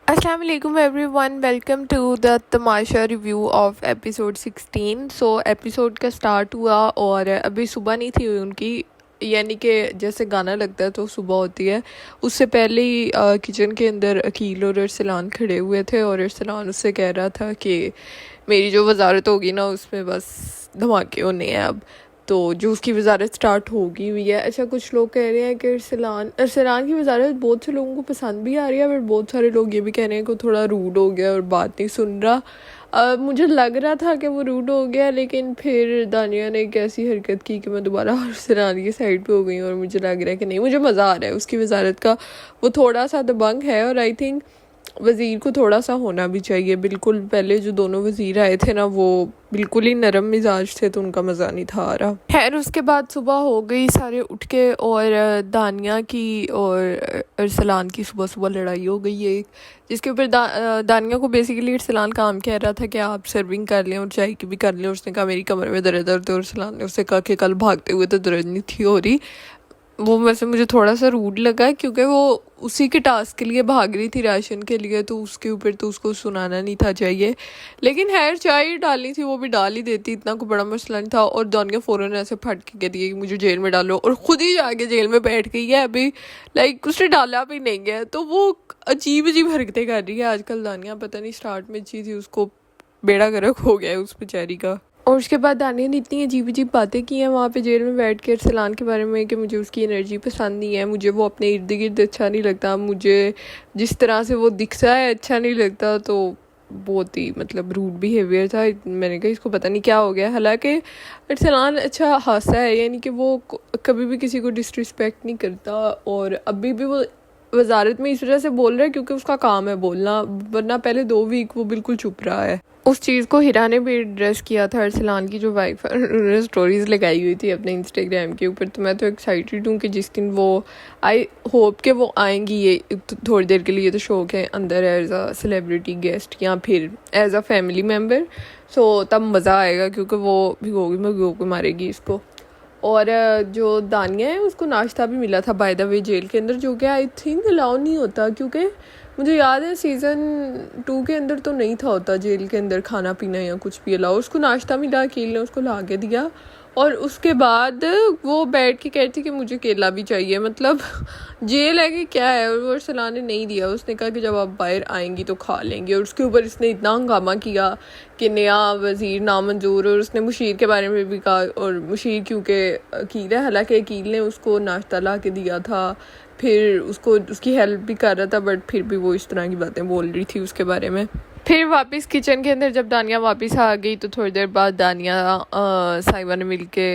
अस्सलाम वालेकुम everyone, welcome to the Tamasha review of episode 16। So episode का स्टार्ट हुआ और अभी सुबह नहीं थी हुई उनकी, यानी कि जैसे गाना लगता है तो सुबह होती है। उससे पहले ही किचन के अंदर अकील और अरसलान खड़े हुए थे और अरसलान उससे कह रहा था कि मेरी जो वजारत होगी ना उसमें बस धमाके होने हैं अब, तो जो उसकी वजारत स्टार्ट होगी हुई है। अच्छा, कुछ लोग कह रहे हैं कि अरसलान की वजारत बहुत से लोगों को पसंद भी आ रही है, बट बहुत सारे लोग ये भी कह रहे हैं कि थोड़ा रूड हो गया और बात नहीं सुन रहा। मुझे लग रहा था कि वो रूड हो गया, लेकिन फिर दानिया ने एक ऐसी हरकत की कि मैं दोबारा अरसलान की साइड पे हो गई और मुझे लग रहा है कि नहीं, मुझे मज़ा आ रहा है उसकी वजारत का। वो थोड़ा सा दबंग है और आई थिंक वज़ीर को थोड़ा सा होना भी चाहिए। बिल्कुल पहले जो दोनों वज़ीर आए थे ना, वो बिल्कुल ही नरम मिजाज थे तो उनका मज़ा नहीं था आ रहा। खैर, उसके बाद सुबह हो गई, सारे उठ के, और दानिया की और अरसलान की सुबह सुबह लड़ाई हो गई एक, जिसके ऊपर दानिया को बेसिकली अरसलान काम कह रहा था कि आप सर्विंग कर लें और चाय की भी कर लें। उसने कहा मेरी कमर में दर्द है, और अरसलान ने उससे कहा कि कल भागते हुए तो दर्द नहीं थी हो रही। वो वैसे मुझे थोड़ा सा रूड लगा क्योंकि वो उसी के टास्क के लिए भाग रही थी, राशन के लिए, तो उसके ऊपर तो उसको सुनाना नहीं था चाहिए। लेकिन खैर, चाय डालनी थी वो भी डाल ही देती, इतना कोई बड़ा मसला नहीं था। और दानिया फ़ौरन ऐसे फट के कह दिया कि मुझे जेल में डालो, और ख़ुद ही जाके जेल में बैठ गई है अभी। लाइक उसने डाला भी नहीं गया, तो वो अजीब अजीब हरकतें कर रही है आजकल दानिया। पता नहीं, स्टार्ट में अच्छी थी, उसको बेड़ा गर्क हो गया है उस बेचारी का। और उसके बाद दानिया ने इतनी अजीब अजीब बातें की हैं वहाँ पे जेल में बैठ के अरसलान के बारे में कि मुझे उसकी एनर्जी पसंद नहीं है, मुझे वो अपने इर्द गिर्द अच्छा नहीं लगता, मुझे जिस तरह से वो दिखता है अच्छा नहीं लगता। तो बहुत ही मतलब रूड बिहेवियर था। मैंने कहा इसको पता नहीं क्या हो गया। हालांकि अरसलान अच्छा हासा है, यानी कि वो कभी भी किसी को डिसरिस्पेक्ट नहीं करता, और अभी भी वो वजारत में इस वजह से बोल रहा है क्योंकि उसका काम है बोलना, वरना पहले 2 वीक वो बिल्कुल चुप रहा है। उस चीज़ को हिरा ने भी एड्रेस किया था, अरसलान की जो वाइफ है, उन्होंने स्टोरीज लगाई हुई थी अपने इंस्टाग्राम के ऊपर। तो मैं तो एक्साइटेड हूँ कि जिस दिन वो, आई होप कि वो आएंगी। ये थोड़ी देर के लिए तो शौक है अंदर एज अ सेलिब्रिटी गेस्ट या फिर एज अ फैमिली मेम्बर। सो तब मज़ा आएगा क्योंकि वो भिगो के मारेगी इसको। और जो दानिया है उसको नाश्ता भी मिला था बाय द वे जेल के अंदर, जो कि आई थिंक अलाउ नहीं होता, क्योंकि मुझे याद है सीज़न 2 के अंदर तो नहीं था होता जेल के अंदर खाना पीना या कुछ भी अलाउ। उसको नाश्ता मिला, अकील ने उसको ला के दिया, और उसके बाद वो बैठ के कहती कि मुझे केला भी चाहिए। मतलब जेल है कि क्या है। और वो अरसलान ने नहीं दिया, उसने कहा कि जब आप बाहर आएंगी तो खा लेंगे। और उसके ऊपर इसने इतना हंगामा किया कि नया वज़ीर नामंजूर, और उसने मुशीर के बारे में भी कहा। और मुशीर क्योंकि अकील है, हालांकि अकील ने उसको नाश्ता ला के दिया था, फिर उसको उसकी हेल्प भी कर रहा था, बट फिर भी वो इस तरह की बातें बोल रही थी उसके बारे में। फिर वापस किचन के अंदर जब दानिया वापस आ गई तो थोड़ी देर बाद दानिया साइमा ने मिलके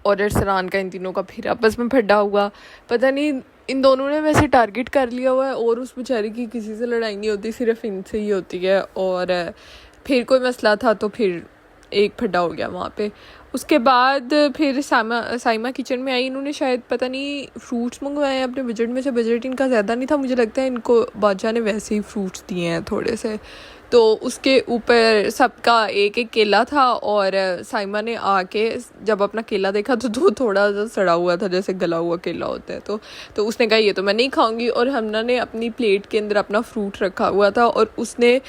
और अरसलान का इन तीनों का फिर आपस में फड्डा हुआ। पता नहीं इन दोनों ने वैसे टारगेट कर लिया हुआ है, और उस बेचारी की किसी से लड़ाई नहीं होती, सिर्फ इनसे ही होती है। और फिर कोई मसला था तो फिर एक फड्डा हो गया वहाँ पे। उसके बाद फिर साइमा किचन में आई। इन्होंने शायद पता नहीं फ्रूट्स मंगवाए हैं अपने बजट में से। बजट इनका ज़्यादा नहीं था, मुझे लगता है इनको बादशाह ने वैसे ही फ्रूट्स दिए हैं थोड़े से। तो उसके ऊपर सबका एक एक केला था, और साइमा ने आके जब अपना केला देखा तो थोड़ा सा सड़ा हुआ था, जैसे गला हुआ केला होता है। तो उसने कहा ये तो मैं नहीं खाऊंगी। और हमना ने अपनी प्लेट के अंदर अपना फ्रूट रखा हुआ था और उसने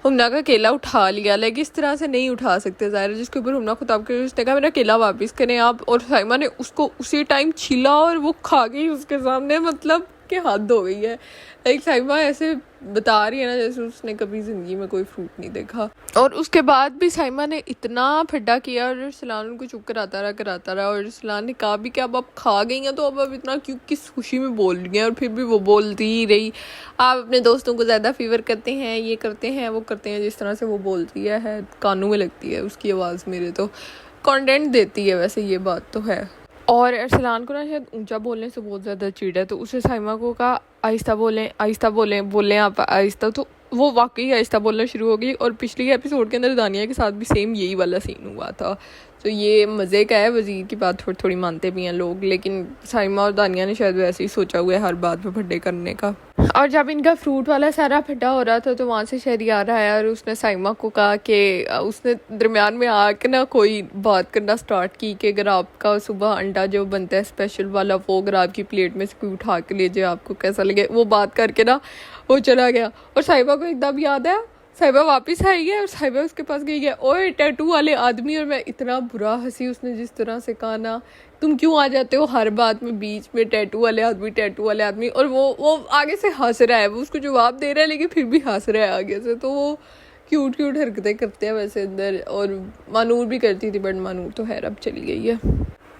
हमना का केला उठा लिया। लाइक इस तरह से नहीं उठा सकते ज़ाहिर, जिसके ऊपर हमना खुताब कर उसने कहा मेरा केला वापस करें आप। और साइमा ने उसको उसी टाइम छीला और वो खा गई उसके सामने। मतलब कि हद हो गई है। लाइक साइमा ऐसे बता रही है ना जैसे उसने कभी ज़िंदगी में कोई फ्रूट नहीं देखा। और उसके बाद भी साइमा ने इतना फड्डा किया और अरसलान उनको चुप कराता रहा। और अरसलान ने कहा भी कि अब आप खा गई हैं तो अब इतना क्यों किस खुशी में बोल रही हैं। और फिर भी वो बोलती ही रही, आप अपने दोस्तों को ज़्यादा फेवर करते हैं, ये करते हैं वो करते हैं। जिस तरह से वो बोलती है कानों में लगती है उसकी आवाज़, मेरे तो कंटेंट देती है वैसे, ये बात तो है। और अरसलान को ना शायद ऊंचा बोलने से बहुत ज़्यादा चिढ़ है, तो उसे साइमा को कहा आहिस्ता बोलें आप आहिस्ता। तो वो वाकई आहिस्ता बोलना शुरू हो गई। और पिछली एपिसोड के अंदर दानिया के साथ भी सेम यही वाला सीन हुआ था, तो ये मज़े का है। वज़ीर की बात थोड़ी थोड़ी मानते भी हैं लोग, लेकिन साइमा और दानिया ने शायद वैसे ही सोचा हुआ है हर बात पे फड्डे करने का। और जब इनका फ्रूट वाला सारा फटा हो रहा था तो वहाँ से शहरियार आया और उसने साइमा को कहा कि उसने दरमियान में आके ना कोई बात करना स्टार्ट की कि अगर आपका सुबह अंडा जो बनता है स्पेशल वाला, वो अगर आपकी प्लेट में से कोई उठा के ले जाए आपको कैसा लगे। वो बात करके ना वो चला गया और साहिबा को एकदम याद आया, साहिबा वापस आई है और साहिबा उसके पास गई है, ओए टैटू वाले आदमी। और मैं इतना बुरा हंसी उसने जिस तरह से कहा ना, तुम क्यों आ जाते हो हर बात में बीच में, टैटू वाले आदमी टैटू वाले आदमी। और वो आगे से हंस रहा है, वो उसको जवाब दे रहा है लेकिन फिर भी हंस रहा है आगे से। तो वो क्यूट क्यूट हरकतें करते हैं वैसे अंदर। और मानूर भी करती थी बट मानूर तो खैर अब चली गई है।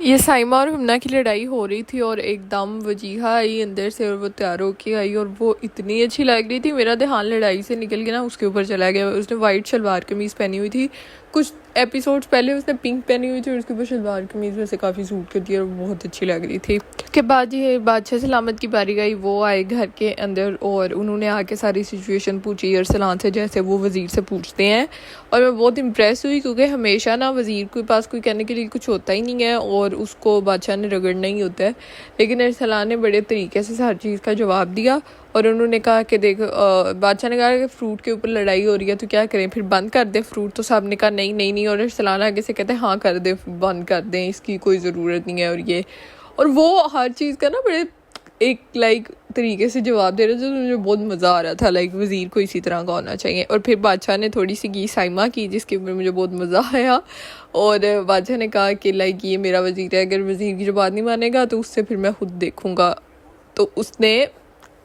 ये साइमा और हुमना की लड़ाई हो रही थी और एकदम वजीहा आई अंदर से और वो तैयार होके आई और वो इतनी अच्छी लग रही थी। मेरा ध्यान लड़ाई से निकल गया ना, उसके ऊपर चला गया। उसने वाइट शलवार कमीज़ पहनी हुई थी, कुछ एपिसोड्स पहले उसने पिंक पहनी हुई थी और उसके ऊपर शलवार कमीज़ वैसे काफ़ी सूट करती है और बहुत अच्छी लग रही थी। उसके बाद ये बादशाह सलामत की बारी गई, वो आए घर के अंदर और उन्होंने आके सारी सिचुएशन पूछी अरसलान से, जैसे वो वज़ीर से पूछते हैं। और मैं बहुत इम्प्रेस हुई क्योंकि हमेशा ना वज़ीर के पास कोई कहने के लिए कुछ होता ही नहीं है और उसको बादशाह ने रगड़ना ही होता है। लेकिन अरसलान ने बड़े तरीके से हर चीज़ का जवाब दिया और उन्होंने कहा कि देख, बादशाह ने कहा कि फ्रूट के ऊपर लड़ाई हो रही है तो क्या करें, फिर बंद कर दें फ्रूट। तो साहब ने कहा नहीं नहीं नहीं, और अरसलान आगे से कहते हैं हाँ कर दे, बंद कर दें, इसकी कोई ज़रूरत नहीं है। और ये और वो हर चीज़ का ना बड़े एक तरीके से जवाब दे रहे थे, तो मुझे बहुत मज़ा आ रहा था। वज़ीर को इसी तरह का होना चाहिए। और फिर बादशाह ने थोड़ी सी की साइमा की जिसके ऊपर मुझे बहुत मज़ा आया। और बादशाह ने कहा कि ये मेरा वज़ीर है, अगर वज़ीर की जो बात नहीं मानेगा तो उससे फिर मैं खुद देखूँगा। तो उसने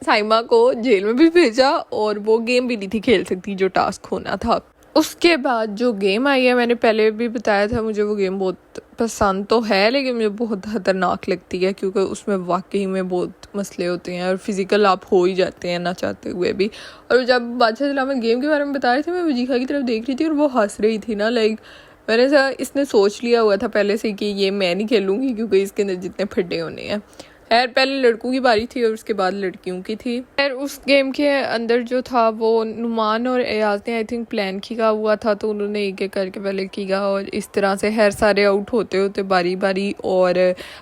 साइमा को जेल में भी भेजा और वो गेम भी नहीं थी खेल सकती जो टास्क होना था। उसके बाद जो गेम आई है, मैंने पहले भी बताया था मुझे वो गेम बहुत पसंद तो है लेकिन मुझे बहुत ख़तरनाक लगती है क्योंकि उसमें वाकई में बहुत मसले होते हैं और फिज़िकल आप हो ही जाते हैं ना चाहते हुए भी। और जब बादशाह सलामत गेम के बारे में बता रहे थे, मैं वजीहा की तरफ देख रही थी और वो हंस रही थी ना। मैंने इसने सोच लिया हुआ था पहले से कि ये मैं नहीं खेलूँगी क्योंकि इसके अंदर जितने फड्डे होने हैं। खैर पहले लड़कों की बारी थी और उसके बाद लड़कियों की थी। खैर उस गेम के अंदर जो था वो नुमान और एयाज ने आई थिंक प्लान किया हुआ था, तो उन्होंने एक एक करके पहले किया और इस तरह से हर सारे आउट होते होते बारी बारी। और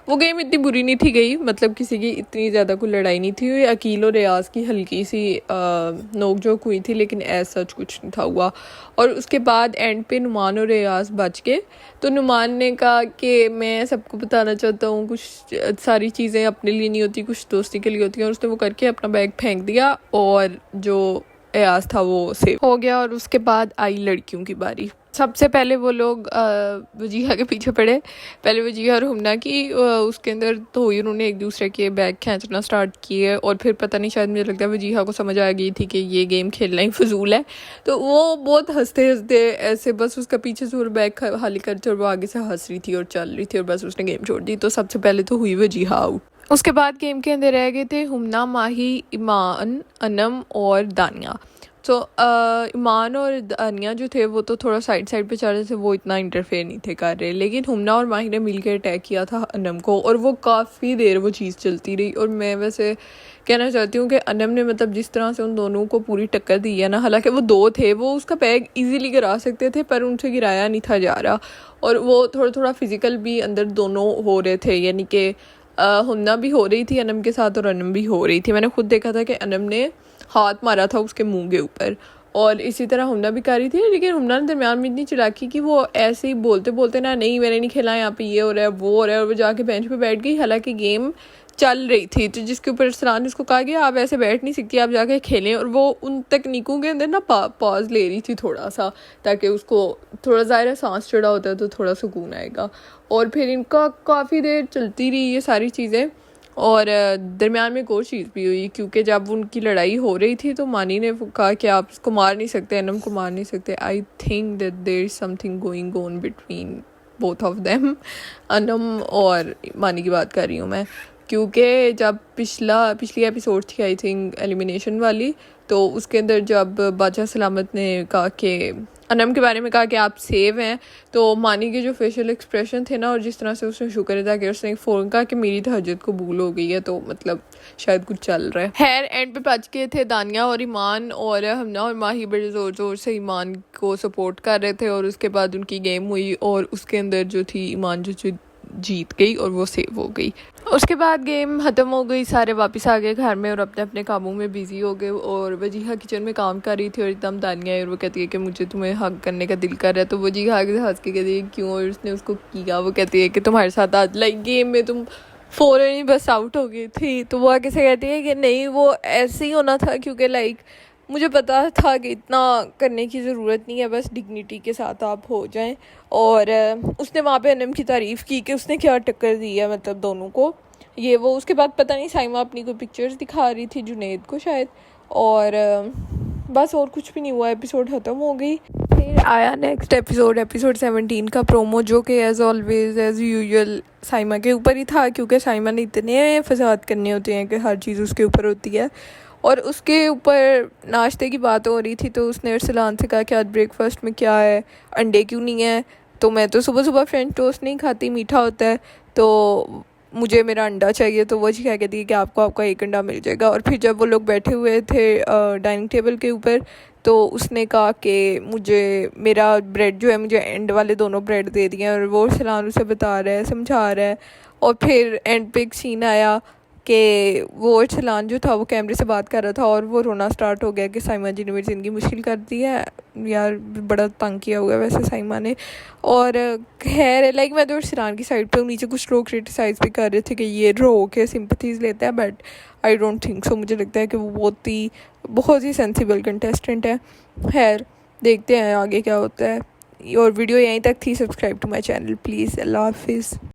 वो गेम इतनी बुरी नहीं थी गई, मतलब किसी की इतनी ज़्यादा कोई लड़ाई नहीं थी। अकील और एयाज की हल्की सी नोक झोंक हुई थी लेकिन ऐसा सच कुछ नहीं था हुआ। और उसके बाद एंड पे नुमान और एयाज बच गए। तो नुमान ने कहा कि मैं सबको बताना चाहता हूँ, कुछ सारी चीज़ें अपने लिए नहीं होती, कुछ दोस्ती के लिए होती हैं। और उसने वो करके अपना बैग फेंक दिया और जो एयाज था वो सेव हो गया। और उसके बाद आई लड़कियों की बारी। सबसे पहले वो लोग वजीहा के पीछे पड़े। पहले वजीहा और हुमना की उसके अंदर तो हुई, उन्होंने एक दूसरे के बैग खींचना स्टार्ट किए। और फिर पता नहीं, शायद मुझे लगता है वजीहा को समझ आ गई थी कि ये गेम खेलना ही फजूल है, तो वो बहुत हंसते हंसते ऐसे बस उसका पीछे से बैग खाली करते और वो आगे से हंस रही थी और चल रही थी और बस उसने गेम छोड़ दी। तो सबसे पहले तो हुई वजीहा आउट। उसके बाद गेम के अंदर रह गए थे हुमना, माही, ईमान, अनम और दानिया। तो ईमान और दानिया जो थे वो तो थोड़ा साइड पे चल रहे थे, वो इतना इंटरफेयर नहीं थे कर रहे। लेकिन हुमना और माही ने मिलकर अटैक किया था अनम को और वो काफ़ी देर वो चीज़ चलती रही। और मैं वैसे कहना चाहती हूँ कि अनम ने मतलब जिस तरह से उन दोनों को पूरी टक्कर दी है ना, हालांकि वो दो थे, वो उसका बैग इजीली गिरा सकते थे पर उनसे गिराया नहीं था जा रहा। और वो थोड़ा फिज़िकल भी अंदर दोनों हो रहे थे, यानी कि हुमना भी हो रही थी अनम के साथ और अनम भी हो रही थी। मैंने खुद देखा था कि अनम ने हाथ मारा था उसके मुंह के ऊपर और इसी तरह हुमना भी कर रही थी। लेकिन हुमना ने दरमियान में इतनी चिड़ाकी कि वो ऐसे ही बोलते बोलते ना, नहीं मैंने नहीं खेला, यहाँ पे ये हो रहा है वो हो रहा है, और वो जाके बेंच पे बैठ गई। हालांकि गेम चल रही थी, तो जिसके ऊपर सलान ने उसको कहा कि आप ऐसे बैठ नहीं सकती, आप जाके खेलें। और वो उन तकनीकों के अंदर ना पॉज ले रही थी थोड़ा सा, ताकि उसको थोड़ा ज़ाहिर सांस चढ़ा होता है तो थोड़ा सुकून आएगा। और फिर इनका काफ़ी देर चलती रही ये सारी चीज़ें। और दरमियान में एक और चीज़ भी हुई, क्योंकि जब उनकी लड़ाई हो रही थी तो मानी ने कहा कि आप इसको मार नहीं सकते, अनम को मार नहीं सकते। I think that there is something going on between both of them. Anam और मानी की बात कर रही हूँ मैं, क्योंकि जब पिछली एपिसोड थी आई थिंक एलिमिनेशन वाली, तो उसके अंदर जब बादशाह सलामत ने कहा कि अनम के बारे में कहा कि आप सेव हैं। तो मानी के जो फेशियल एक्सप्रेशन थे ना और जिस तरह से उसने शुक्र अदा किया, उसने फ़ौरन कहा कि मेरी तहज्जुद कबूल हो गई है, तो मतलब शायद कुछ चल रहा है। खैर एंड पे बच गए थे दानिया और ईमान, और हमना और माही बड़े ज़ोर ज़ोर से ईमान को सपोर्ट कर रहे थे। और उसके बाद उनकी गेम हुई और उसके अंदर जो थी ईमान जो जीत गई और वो सेव हो गई। उसके बाद गेम ख़त्म हो गई, सारे वापस आ गए घर में और अपने अपने कामों में बिज़ी हो गए। और वजीहा किचन में काम कर रही थी और एकदम दानिया आई और वो कहती है कि मुझे तुम्हें हग करने का दिल कर रहा है। तो वजीहा हंस के कहती है क्यों, और उसने उसको किया। वो कहती है कि तुम्हारे साथ आज लाइक गेम में तुम फ़ौरन ही बस आउट हो गई थी। तो वो आगे से कहती है कि नहीं वो ऐसे ही होना था, क्योंकि लाइक मुझे पता था कि इतना करने की ज़रूरत नहीं है, बस डिग्निटी के साथ आप हो जाएं। और उसने वहाँ पे अनम की तारीफ़ की कि उसने क्या टक्कर दी है मतलब दोनों को, ये वो। उसके बाद पता नहीं साइमा अपनी कोई पिक्चर्स दिखा रही थी जुनैद को शायद, और बस और कुछ भी नहीं हुआ, एपिसोड ख़त्म हो गई। फिर आया नेक्स्ट एपिसोड 17 का प्रोमो, जो कि as always as usual Saima के ऊपर ही था, क्योंकि साइमा ने इतने फसाद करने होते हैं कि हर चीज़ उसके ऊपर होती है। और उसके ऊपर नाश्ते की बात हो रही थी, तो उसने अरसलान से कहा कि आज ब्रेकफास्ट में क्या है, अंडे क्यों नहीं है। तो मैं तो सुबह सुबह फ्रेंच टोस्ट नहीं खाती, मीठा होता है, तो मुझे मेरा अंडा चाहिए। तो वो जी क्या कहती है कि आपको आपका एक अंडा मिल जाएगा। और फिर जब वो लोग बैठे हुए थे डाइनिंग टेबल के ऊपर, तो उसने कहा कि मुझे मेरा ब्रेड जो है, मुझे एंड वाले दोनों ब्रेड दे दिए। और वो अरसलान उसे बता रहा है, समझा रहा है। और फिर एंड पे एक सीन आया कि वो अरसलान जो था वो कैमरे से बात कर रहा था और वो रोना स्टार्ट हो गया कि साइमा जी ने मेरी ज़िंदगी मुश्किल कर दी है यार, बड़ा तंग किया हुआ है वैसे साइमा ने। और खैर लाइक मैं तो अरसलान की साइड पे हूँ, नीचे कुछ लोग क्रिटिसाइज़ भी कर रहे थे कि ये रो के सिंपथीज़ लेता है, but I don't think so. मुझे लगता है कि वो बहुत ही सेंसिबल कंटेस्टेंट है। खैर देखते हैं आगे क्या होता है। और वीडियो यहीं तक थी। Subscribe to my channel please. Allah हाफिज़।